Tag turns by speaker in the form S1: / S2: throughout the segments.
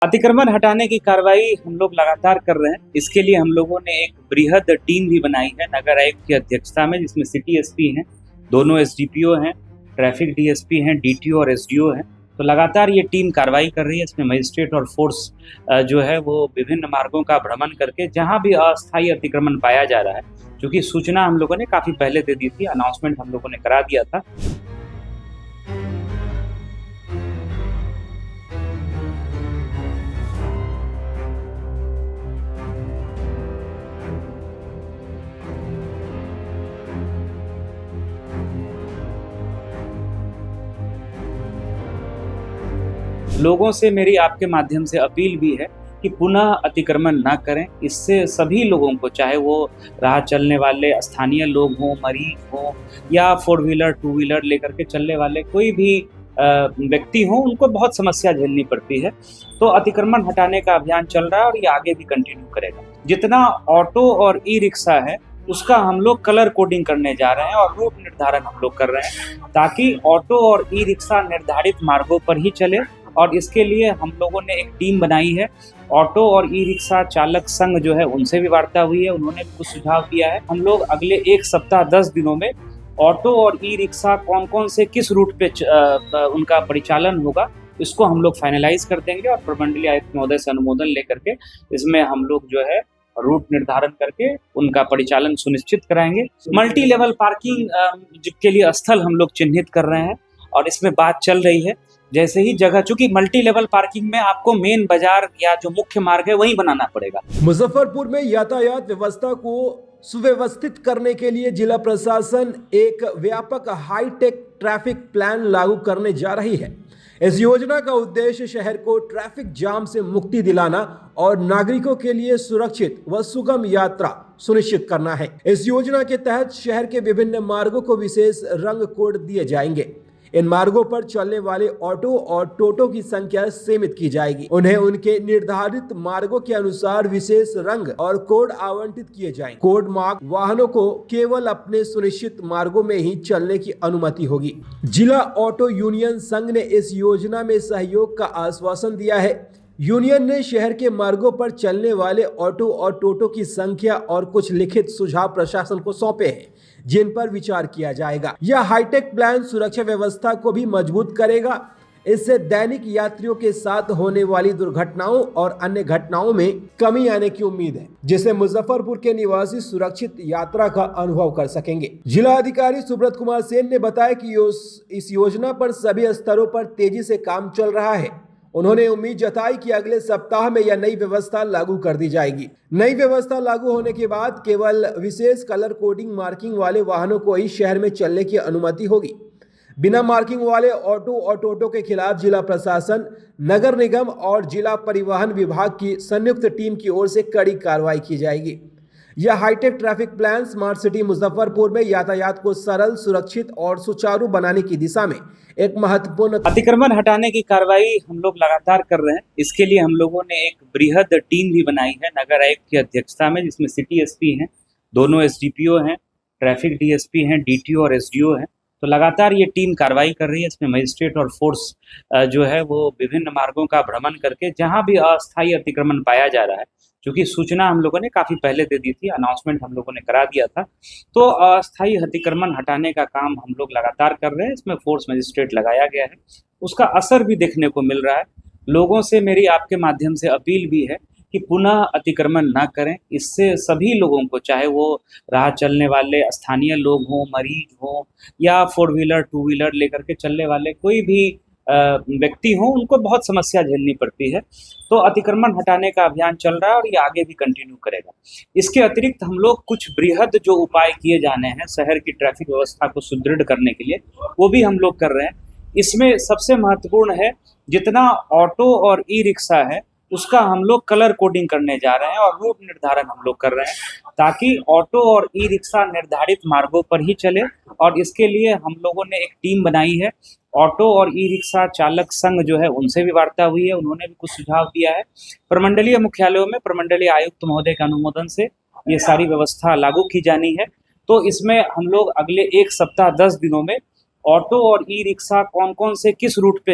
S1: अतिक्रमण हटाने की कार्रवाई हम लोग लगातार कर रहे हैं। इसके लिए हम लोगों ने एक बृहद टीम भी बनाई है नगर आयुक्त की अध्यक्षता में, जिसमें सिटी एसपी हैं, दोनों एसडीपीओ हैं, ट्रैफिक डीएसपी हैं, डीटीओ और एसडीओ हैं। तो लगातार ये टीम कार्रवाई कर रही है। इसमें मजिस्ट्रेट और फोर्स जो है वो विभिन्न मार्गों का भ्रमण करके जहाँ भी अस्थायी अतिक्रमण पाया जा रहा है, क्योंकि सूचना हम लोगों ने काफ़ी पहले दे दी थी, अनाउंसमेंट हम लोगों ने करा दिया था। लोगों से मेरी आपके माध्यम से अपील भी है कि पुनः अतिक्रमण ना करें। इससे सभी लोगों को, चाहे वो राह चलने वाले स्थानीय लोग हों, मरीज हों, या 4 व्हीलर 2 व्हीलर लेकर के चलने वाले कोई भी व्यक्ति हों, उनको बहुत समस्या झेलनी पड़ती है। तो अतिक्रमण हटाने का अभियान चल रहा है और ये आगे भी कंटिन्यू करेगा। जितना ऑटो और ई रिक्शा है उसका हम लोग कलर कोडिंग करने जा रहे हैं और रूट निर्धारण हम लोग कर रहे हैं, ताकि ऑटो और ई रिक्शा निर्धारित मार्गों पर ही चले। और इसके लिए हम लोगों ने एक टीम बनाई है। ऑटो और ई रिक्शा चालक संघ जो है उनसे भी वार्ता हुई है, उन्होंने भी कुछ सुझाव दिया है। हम लोग अगले 1 सप्ताह 10 दिनों में ऑटो और ई रिक्शा कौन कौन से किस रूट पे उनका परिचालन होगा, इसको हम लोग फाइनलाइज कर देंगे और प्रमंडलीय आयुक्त महोदय से अनुमोदन लेकर के इसमें हम लोग जो है रूट निर्धारण करके उनका परिचालन सुनिश्चित कराएंगे। मल्टी लेवल पार्किंग के लिए स्थल हम लोग चिन्हित कर रहे हैं और इसमें बात चल रही है। जैसे ही जगह, चूंकि मल्टी लेवल पार्किंग में आपको मेन बाजार या जो मुख्य मार्ग है वही बनाना पड़ेगा।
S2: मुजफ्फरपुर में यातायात व्यवस्था को सुव्यवस्थित करने के लिए जिला प्रशासन एक व्यापक हाईटेक ट्रैफिक प्लान लागू करने जा रही है। इस योजना का उद्देश्य शहर को ट्रैफिक जाम से मुक्ति दिलाना और नागरिकों के लिए सुरक्षित व सुगम यात्रा सुनिश्चित करना है। इस योजना के तहत शहर के विभिन्न मार्गों को विशेष रंग कोड दिए जाएंगे। इन मार्गों पर चलने वाले ऑटो और टोटो की संख्या सीमित की जाएगी। उन्हें उनके निर्धारित मार्गों के अनुसार विशेष रंग और कोड आवंटित किए जाएंगे। कोड मार्क वाहनों को केवल अपने सुनिश्चित मार्गों में ही चलने की अनुमति होगी। जिला ऑटो यूनियन संघ ने इस योजना में सहयोग का आश्वासन दिया है। यूनियन ने शहर के मार्गों पर चलने वाले ऑटो और टोटो की संख्या और कुछ लिखित सुझाव प्रशासन को सौंपे हैं, जिन पर विचार किया जाएगा। यह हाईटेक प्लान सुरक्षा व्यवस्था को भी मजबूत करेगा। इससे दैनिक यात्रियों के साथ होने वाली दुर्घटनाओं और अन्य घटनाओं में कमी आने की उम्मीद है, जिससे मुजफ्फरपुर के निवासी सुरक्षित यात्रा का अनुभव कर सकेंगे। जिला अधिकारी सुब्रत कुमार सेन ने बताया कि इस योजना पर सभी स्तरों पर तेजी से काम चल रहा है। उन्होंने उम्मीद जताई कि अगले सप्ताह में यह नई व्यवस्था लागू कर दी जाएगी। नई व्यवस्था लागू होने के बाद केवल विशेष कलर कोडिंग मार्किंग वाले वाहनों को ही शहर में चलने की अनुमति होगी। बिना मार्किंग वाले ऑटो और टोटो के खिलाफ जिला प्रशासन, नगर निगम और जिला परिवहन विभाग की संयुक्त टीम की ओर से कड़ी कार्रवाई की जाएगी। यह high tech traffic plan smart city Muzaffarpur में यातायात को सरल, सुरक्षित और सुचारू बनाने की दिशा में एक महत्वपूर्ण
S1: अतिक्रमण हटाने की कार्रवाई हम लोग लगातार कर रहे हैं। इसके लिए हम लोगों ने एक बृहद टीम भी बनाई है नगर आयुक्त की अध्यक्षता में, जिसमें सिटी एसपी हैं, दोनों एसडीपीओ हैं, ट्रैफिक डीएसपी हैं, डीटीओ और एसडीओ हैं। तो लगातार ये टीम कार्रवाई कर रही है। इसमें मजिस्ट्रेट और फोर्स जो है वो विभिन्न मार्गों का भ्रमण करके जहाँ भी अस्थायी अतिक्रमण पाया जा रहा है, क्योंकि सूचना हम लोगों ने काफ़ी पहले दे दी थी, अनाउंसमेंट हम लोगों ने करा दिया था। तो अस्थायी अतिक्रमण हटाने का काम हम लोग लगातार कर रहे हैं। इसमें फोर्स मजिस्ट्रेट लगाया गया है, उसका असर भी देखने को मिल रहा है। लोगों से मेरी आपके माध्यम से अपील भी है कि पुनः अतिक्रमण ना करें। इससे सभी लोगों को, चाहे वो राह चलने वाले स्थानीय लोग हों, मरीज हों, या 4 व्हीलर 2 व्हीलर लेकर के चलने वाले कोई भी व्यक्ति हों, उनको बहुत समस्या झेलनी पड़ती है। तो अतिक्रमण हटाने का अभियान चल रहा है और ये आगे भी कंटिन्यू करेगा। इसके अतिरिक्त हम लोग कुछ बृहद जो उपाय किए जाने हैं शहर की ट्रैफिक व्यवस्था को सुदृढ़ करने के लिए, वो भी हम लोग कर रहे हैं। इसमें सबसे महत्वपूर्ण है, जितना ऑटो और ई रिक्शा है उसका हम लोग कलर कोडिंग करने जा रहे हैं और रूट निर्धारण हम लोग कर रहे हैं, ताकि ऑटो और ई रिक्शा निर्धारित मार्गों पर ही चले। और इसके लिए हम लोगों ने एक टीम बनाई है। ऑटो और ई रिक्शा चालक संघ जो है उनसे भी वार्ता हुई है, उन्होंने भी कुछ सुझाव दिया है। प्रमंडलीय मुख्यालयों में प्रमंडलीय आयुक्त महोदय के अनुमोदन से ये सारी व्यवस्था लागू की जानी है। तो इसमें हम लोग अगले 1 सप्ताह 10 दिनों में ऑटो और ई रिक्शा कौन कौन से किस रूट पे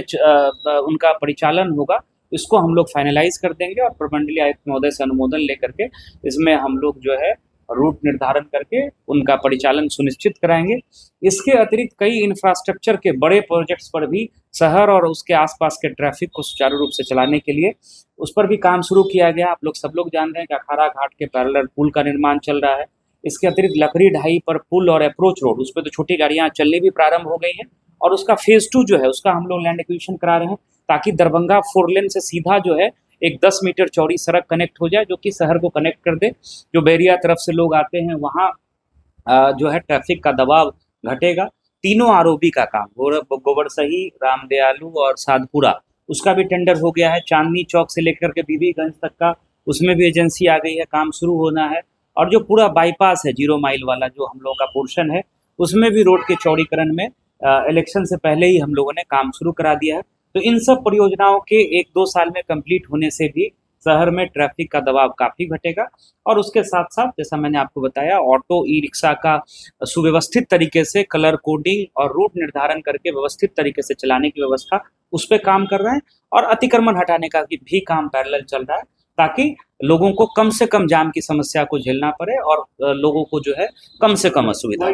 S1: उनका परिचालन होगा, इसको हम लोग फाइनलाइज कर देंगे और प्रमंडलीय आयुक्त महोदय से अनुमोदन लेकर के इसमें हम लोग जो है रूट निर्धारण करके उनका परिचालन सुनिश्चित कराएंगे। इसके अतिरिक्त कई इंफ्रास्ट्रक्चर के बड़े प्रोजेक्ट्स पर भी शहर और उसके आसपास के ट्रैफिक को सुचारू रूप से चलाने के लिए उस पर भी काम शुरू किया गया। आप लोग सब लोग जान रहे हैं कि अखाड़ा घाट के पैरेलल पुल का निर्माण चल रहा है। इसके अतिरिक्त लकड़ी ढाई पर पुल और अप्रोच रोड, उस पर तो छोटी गाड़ियां चलनी भी प्रारंभ हो गई हैं और उसका फेज 2 जो है उसका हम लोग लैंड एक्विजिशन करा रहे हैं ताकि दरभंगा 4 लेन से सीधा जो है एक 10 मीटर चौड़ी सड़क कनेक्ट हो जाए, जो कि शहर को कनेक्ट कर दे। जो बैरिया तरफ से लोग आते हैं वहाँ जो है ट्रैफिक का दबाव घटेगा। तीनों आरओबी का काम गोबरसही, रामदयालु और साधपुरा, उसका भी टेंडर हो गया है। चांदनी चौक से लेकर के बीबीगंज तक का उसमें भी एजेंसी आ गई है, काम शुरू होना है। और जो पूरा बाईपास है 0 माइल वाला जो हम लोगों का पोर्शन है उसमें भी रोड के चौड़ीकरण में इलेक्शन से पहले ही हम लोगों ने काम शुरू करा दिया है। तो इन सब परियोजनाओं के 1-2 साल में कंप्लीट होने से भी शहर में ट्रैफिक का दबाव काफ़ी घटेगा और उसके साथ साथ जैसा मैंने आपको बताया ऑटो ई रिक्शा का सुव्यवस्थित तरीके से कलर कोडिंग और रूट निर्धारण करके व्यवस्थित तरीके से चलाने की व्यवस्था उस पर काम कर रहे हैं और अतिक्रमण हटाने का भी काम पैरेलल चल रहा है ताकि लोगों को कम से कम जाम की समस्या को झेलना पड़े और लोगों को जो है कम से कम असुविधा।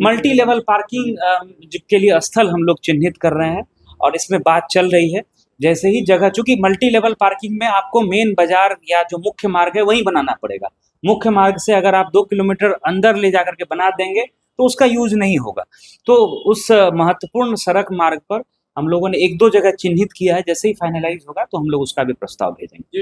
S1: मल्टी लेवल पार्किंग के लिए स्थल हम लोग चिन्हित कर रहे हैं और इसमें बात चल रही है। जैसे ही जगह, चूंकि मल्टी लेवल पार्किंग में आपको मेन बाजार या जो मुख्य मार्ग है वहीं बनाना पड़ेगा। मुख्य मार्ग से अगर आप 2 किलोमीटर अंदर ले जाकर के बना देंगे तो उसका यूज नहीं होगा। तो उस महत्वपूर्ण सड़क मार्ग पर हम लोगों ने 1-2 जगह चिन्हित किया है। जैसे ही फाइनलाइज होगा तो हम लोग उसका भी प्रस्ताव भेजेंगे।